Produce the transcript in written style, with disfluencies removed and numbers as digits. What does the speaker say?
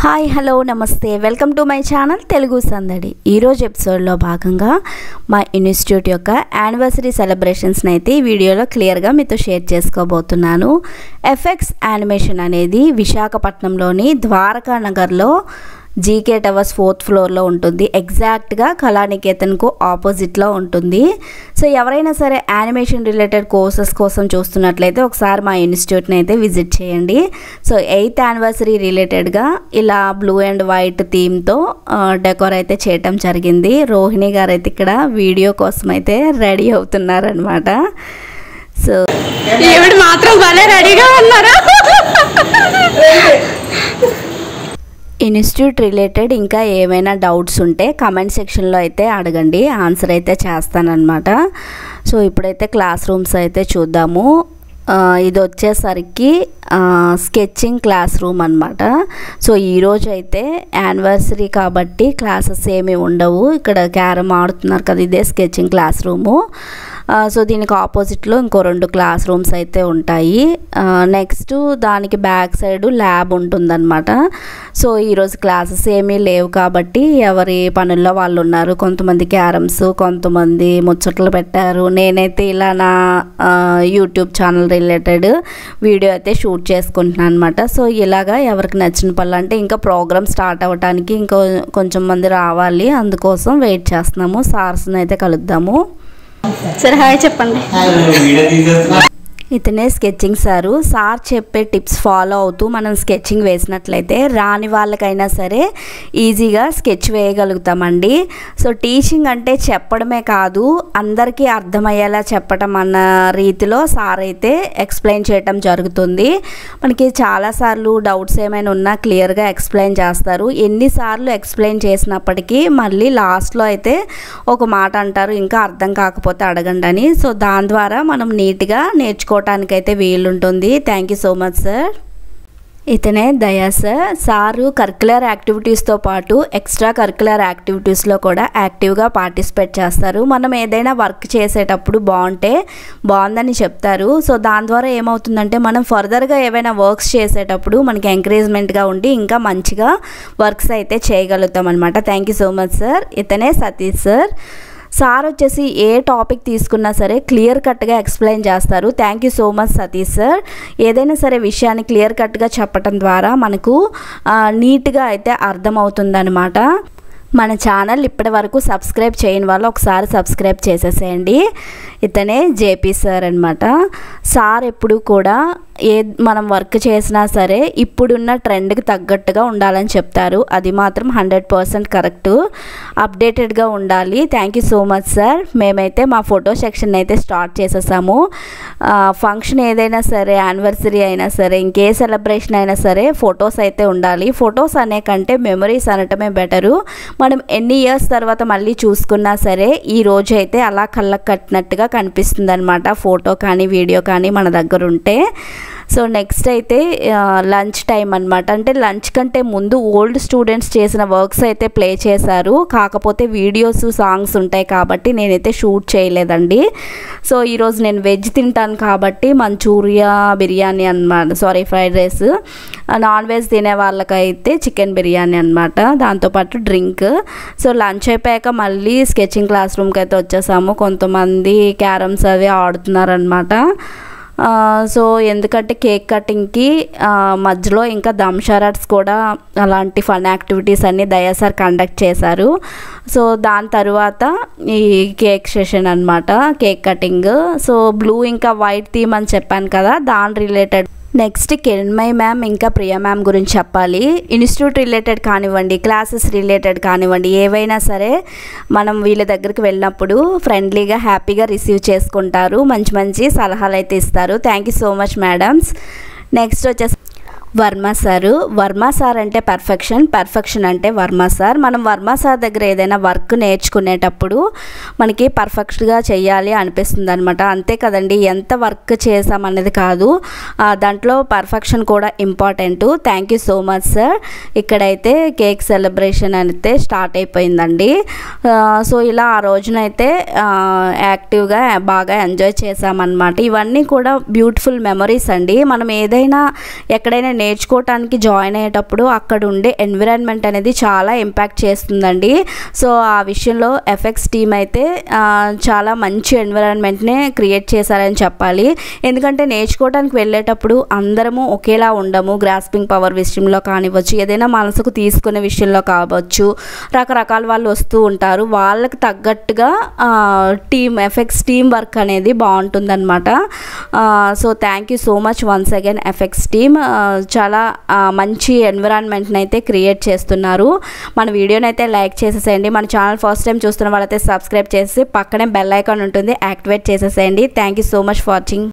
Hi hello నమస్తే welcome to my channel Telugu సందడి. ఈరోజు ఎపిసోడ్లో భాగంగా మా ఇన్స్టిట్యూట్ యొక్క యానివర్సరీ సెలబ్రేషన్స్ని అయితే ఈ వీడియోలో క్లియర్గా మీతో షేర్ చేసుకోబోతున్నాను. ఎఫ్ఎక్స్ యానిమేషన్ అనేది విశాఖపట్నంలోని ద్వారకా నగర్లో జీకే టవర్స్ 4th ఫ్లోర్లో ఉంటుంది. ఎగ్జాక్ట్గా కళానికేతన్కు ఆపోజిట్లో ఉంటుంది. సో ఎవరైనా సరే యానిమేషన్ రిలేటెడ్ కోర్సెస్ కోసం చూస్తున్నట్లయితే ఒకసారి మా ఇన్స్టిట్యూట్ని అయితే విజిట్ చేయండి. సో 8th యానివర్సరీ రిలేటెడ్గా ఇలా బ్లూ అండ్ వైట్ థీమ్తో డెకోర్ అయితే చేయటం జరిగింది. రోహిణి గారు అయితే ఇక్కడ వీడియో కోసం అయితే రెడీ అవుతున్నారనమాట. సో ఈవిడ మాత్రం భలే రెడీగా ఉన్నారా. ఇన్స్టిట్యూట్ రిలేటెడ్ ఇంకా ఏమైనా డౌట్స్ ఉంటే కమెంట్ సెక్షన్లో అయితే అడగండి, ఆన్సర్ అయితే చేస్తానన్నమాట. సో ఇప్పుడైతే క్లాస్ రూమ్స్ అయితే చూద్దాము. ఇది వచ్చేసరికి స్కెచింగ్ క్లాస్ రూమ్ అనమాట. సో ఈరోజు అయితే యానివర్సరీ కాబట్టి క్లాసెస్ ఏమీ ఉండవు. ఇక్కడ క్యారమ్ ఆడుతున్నారు కదా, ఇదే స్కెచింగ్ క్లాస్ రూము. సో దీనికి ఆపోజిట్లో ఇంకో 2 క్లాస్ రూమ్స్ అయితే ఉంటాయి. నెక్స్ట్ దానికి బ్యాక్ సైడ్ ల్యాబ్ ఉంటుందన్నమాట. సో ఈరోజు క్లాసెస్ ఏమీ లేవు కాబట్టి ఎవరి పనుల్లో వాళ్ళు ఉన్నారు. కొంతమంది క్యారమ్స్, కొంతమంది ముచ్చట్లు పెట్టారు. నేనైతే ఇలా నా యూట్యూబ్ ఛానల్ రిలేటెడ్ వీడియో అయితే షూట్ చేసుకుంటున్నాను అనమాట. సో ఇలాగా ఎవరికి నచ్చిన పనులు అంటే ఇంకా ప్రోగ్రామ్ స్టార్ట్ అవ్వడానికి ఇంకా కొంచెం మంది రావాలి, అందుకోసం వెయిట్ చేస్తున్నాము. సార్స్ని అయితే కలుద్దాము. సరే హాయ్ చెప్పండి. ఇతనే స్కెచింగ్ సారు. సార్ చెప్పే టిప్స్ ఫాలో అవుతూ మనం స్కెచింగ్ వేసినట్లయితే రాని వాళ్ళకైనా సరే ఈజీగా స్కెచ్ వేయగలుగుతామండి. సో టీచింగ్ అంటే చెప్పడమే కాదు, అందరికీ అర్థమయ్యేలా చెప్పటం అన్న రీతిలో సార్ అయితే ఎక్స్ప్లెయిన్ చేయటం జరుగుతుంది. మనకి చాలాసార్లు డౌట్స్ ఏమైనా ఉన్నా క్లియర్గా ఎక్స్ప్లెయిన్ చేస్తారు. ఎన్నిసార్లు ఎక్స్ప్లెయిన్ చేసినప్పటికీ మళ్ళీ లాస్ట్లో అయితే ఒక మాట అంటారు, ఇంకా అర్థం కాకపోతే అడగండి అని. సో దాని ద్వారా మనం నీట్గా నేర్చుకోవటానికైతే వీలుంటుంది. Thank you so much sir. ఇతనే దయా సార్. సారు కరిక్యులర్ యాక్టివిటీస్తో పాటు ఎక్స్ట్రా కరిక్యులర్ యాక్టివిటీస్లో కూడా యాక్టివ్గా పార్టిసిపేట్ చేస్తారు. మనం ఏదైనా వర్క్ చేసేటప్పుడు బాగుందని చెప్తారు. సో దాని ద్వారా ఏమవుతుందంటే మనం ఫర్దర్గా ఏవైనా వర్క్స్ చేసేటప్పుడు మనకి ఎంకరేజ్మెంట్గా ఉండి ఇంకా మంచిగా వర్క్స్ అయితే చేయగలుగుతాం అనమాట. Thank you so much sir. ఇతనే సతీష్ సార్. సార్ వచ్చేసి ఏ టాపిక్ తీసుకున్నా సరే క్లియర్ కట్గా ఎక్స్ప్లెయిన్ చేస్తారు. Thank you so much Satish sir. ఏదైనా సరే విషయాన్ని క్లియర్ కట్గా చెప్పటం ద్వారా మనకు నీట్గా అయితే అర్థమవుతుందన్నమాట. మన ఛానల్ ఇప్పటి వరకు సబ్స్క్రైబ్ చేయని వాళ్ళు ఒకసారి సబ్స్క్రైబ్ చేసేసేయండి. ఇతనే జేపీ సార్ అనమాట. సార్ ఎప్పుడు కూడా మనం వర్క్ చేసినా సరే ఇప్పుడున్న ట్రెండ్కి తగ్గట్టుగా ఉండాలని చెప్తారు. అది మాత్రం 100% కరెక్ట్. అప్డేటెడ్గా ఉండాలి. Thank you so much sir. మేమైతే మా ఫోటో సెక్షన్ అయితే స్టార్ట్ చేసేసాము. ఫంక్షన్ ఏదైనా సరే, యానివర్సరీ అయినా సరే, ఇంకే సెలబ్రేషన్ అయినా సరే ఫొటోస్ అయితే ఉండాలి. ఫొటోస్ అనే కంటే మెమరీస్ అనటమే బెటరు. మనం ఎన్ని ఇయర్స్ తర్వాత మళ్ళీ చూసుకున్నా సరే ఈ రోజు అయితే అలా కళ్ళకు కట్టినట్టుగా కనిపిస్తుంది అనమాట, ఫోటో కానీ వీడియో కానీ మన దగ్గర ఉంటే. సో నెక్స్ట్ అయితే లంచ్ టైం అనమాట. అంటే లంచ్ కంటే ముందు ఓల్డ్ స్టూడెంట్స్ చేసిన వర్క్స్ అయితే ప్లే చేశారు. కాకపోతే వీడియోస్, సాంగ్స్ ఉంటాయి కాబట్టి నేనైతే షూట్ చేయలేదండి. సో ఈరోజు నేను వెజ్ తింటాను కాబట్టి మంచూరియా బిర్యానీ అనమాట, ఫ్రైడ్ రైస్. నాన్ వెజ్ తినే వాళ్ళకైతే చికెన్ బిర్యానీ అనమాట, దాంతోపాటు డ్రింక్. సో లంచ్ అయిపోయాక మళ్ళీ స్కెచింగ్ క్లాస్ రూమ్కి అయితే వచ్చేసాము. కొంతమంది క్యారమ్స్ అవి ఆడుతున్నారనమాట. సో ఎందుకంటే కేక్ కటింగ్కి మధ్యలో ఇంకా దమ్ షరాట్స్ కూడా అలాంటి ఫన్ యాక్టివిటీస్ అన్నీ దయా సార్ కండక్ట్ చేశారు. సో దాని తర్వాత ఈ కేక్ సెషన్ అనమాట, కేక్ కటింగ్. సో బ్లూ ఇంకా వైట్ థీమ్ అని చెప్పాను కదా, దాని రిలేటెడ్. నెక్స్ట్ కిరణ్మయి మ్యామ్ ఇంకా ప్రియా మ్యామ్ గురించి చెప్పాలి. ఇన్స్టిట్యూట్ రిలేటెడ్ కానివ్వండి, క్లాసెస్ రిలేటెడ్ కానివ్వండి, ఏవైనా సరే మనం వీళ్ళ దగ్గరికి వెళ్ళినప్పుడు ఫ్రెండ్లీగా హ్యాపీగా రిసీవ్ చేసుకుంటారు. మంచి మంచి సలహాలు అయితే ఇస్తారు. Thank you so much madams. Next వచ్చేసి వర్మ సారు. వర్మ సార్ అంటే పర్ఫెక్షన్ అంటే వర్మ సార్. మనం వర్మ సార్ దగ్గర ఏదైనా వర్క్ నేర్చుకునేటప్పుడు మనకి పర్ఫెక్ట్గా చేయాలి అనిపిస్తుంది అనమాట. అంతే కదండి, ఎంత వర్క్ చేసామనేది కాదు, దాంట్లో పర్ఫెక్షన్ కూడా important. Thank you so much sir. ఇక్కడైతే కేక్ సెలబ్రేషన్ అయితే స్టార్ట్ అయిపోయిందండి. సో ఇలా ఆ రోజునైతే యాక్టివ్గా బాగా ఎంజాయ్ చేసామన్నమాట. ఇవన్నీ కూడా బ్యూటిఫుల్ మెమరీస్ అండి. మనం ఏదైనా ఎక్కడైనా నేర్చుకోవటానికి జాయిన్ అయ్యేటప్పుడు అక్కడ ఉండే ఎన్విరాన్మెంట్ అనేది చాలా ఇంపాక్ట్ చేస్తుందండి. సో ఆ విషయంలో ఎఫెక్ట్స్ టీమ్ అయితే చాలా మంచి ఎన్విరాన్మెంట్నే క్రియేట్ చేశారని చెప్పాలి. ఎందుకంటే నేర్చుకోవడానికి వెళ్ళేటప్పుడు అందరము ఒకేలా ఉండము. గ్రాస్పింగ్ పవర్ విషయంలో కానివ్వచ్చు, ఏదైనా మనసుకు తీసుకునే విషయంలో కావచ్చు, రకరకాల వాళ్ళు వస్తూ ఉంటారు. వాళ్ళకి తగ్గట్టుగా ఎఫెక్ట్స్ టీమ్ వర్క్ అనేది బాగుంటుందన్నమాట. So thank you so much once again effects team. చాలా మంచి ఎన్విరాన్మెంట్ని అయితే క్రియేట్ చేస్తున్నారు. మన వీడియోని అయితే లైక్ చేసేసేయండి. మన ఛానల్ ఫస్ట్ టైం చూస్తున్న వాళ్ళైతే సబ్స్క్రైబ్ చేసి పక్కనే బెల్ ఐకాన్ ఉంటుంది, యాక్టివేట్ చేసేసేయండి. Thank you so much for watching.